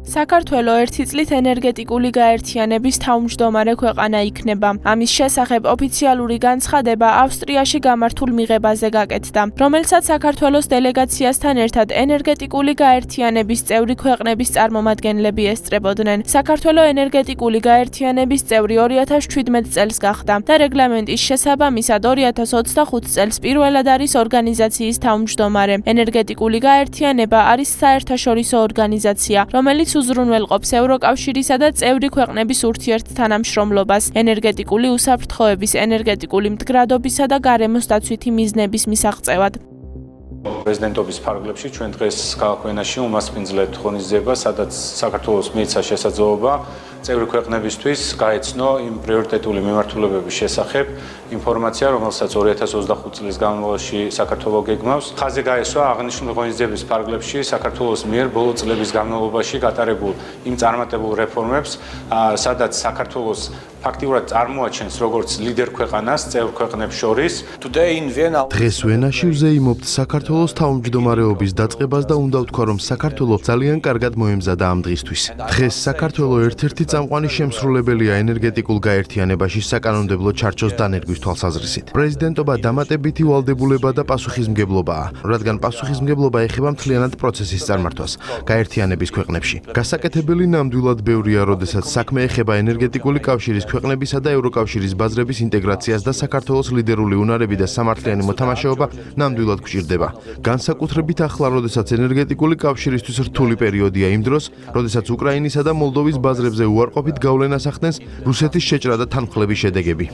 საქართველო ერთი წლით ენერგეტიკული გაერთიანების თავმჯდომარე ქვეყანა იქნება. ამის შესახებ ოფიციალური განცხადება ავსტრიაში გამართულ მიღებაზე გაკეთდა, რომელსაც საქართველოს დელეგაციასთან ერთად ენერგეტიკული გაერთიანების წევრი ქვეყნების წარმომადგენლები ესწრებოდნენ. საქართველო ენერგეტიკული გაერთიანების წევრი 2017 წელს გახდა და რეგლამენტის შესაბამისად 2025 წელს პირველად არის ორგანიზაციის თავმჯდომარე. ენერგეტიკული გაერთიანება არის საერთაშორისო ორგანიზაცია, რომელიც უზრუნველყოფს ევროკავშირისა და წევრი ქვეყნების ურთიერთთანამშრომლობას ენერგეტიკული უსაფრთხოების, ენერგეტიკული მდგრადობისა და გარემოს დაცვითი მიზნების მისაღწევად. პრეზიდენტობის ფარგლებში ჩვენ დღეს ქალაქ ვენაში უმასპინძლეთ ღონისძიება, სადაც საქართველოს მიეცა შესაძლებლობა წევრი ქვეყნებისთვის გაეცნო იმ პრიორიტეტული მიმართულებების შესახებ ინფორმაცია, რომელსაც 2025 წლის განმავლობაში საქართველო გეგმავს. ხაზი გაესვა აღნიშნული ღონისძიების ფარგლებში საქართველოს მიერ ბოლო წლების განმავლობაში გატარებულ იმ წარმატებულ რეფორმებს, სადაც საქართველოს ფაქტიურად წარმოაჩენს როგორც ლიდერ ქვეყანას წევრ ქვეყნებს შორის. დღეს ვენაში ვზეიმობთ საქართველოს თავმჯდომარეობის დაწყებას და უნდა ვთქვა, რომ საქართველო ძალიან კარგად მოემზადა ამ დღისთვის. დღეს საქართველო ერთ-ერთი წამყვანი შემსრულებელია ენერგეტიკულ გაერთიანებაში საკანონმდებლო ჩარჩოს დანერგვის თვალსაზრისით. პრეზიდენტობა დამატებითი ვალდებულება და პასუხისმგებლობაა, რადგან პასუხისმგებლობა ეხება მთლიანად პროცესის წარმართვას გაერთიანების ქვეყნებში. გასაკეთებელი ნამდვილად ბევრია, როდესაც საქმე ეხება ენერგეტიკული კავშირის ქვეყნებისა და ევროკავშირის ბაზრების ინტეგრაციას და საქართველოს ლიდერული უნარები და სამართლიანი მოთამაშეობა ნამდვილად გვჭირდება. განსაკუთრებით ახლა, როდესაც ენერგეტიკული კავშირისთვის რთული პერიოდია იმ დროს, როდესაც უკრაინისა და მოლდოვის ბაზრებზე უარყოფით გავლენას ახდენს რუსეთის შეჭრა და თანმხლების შედეგები.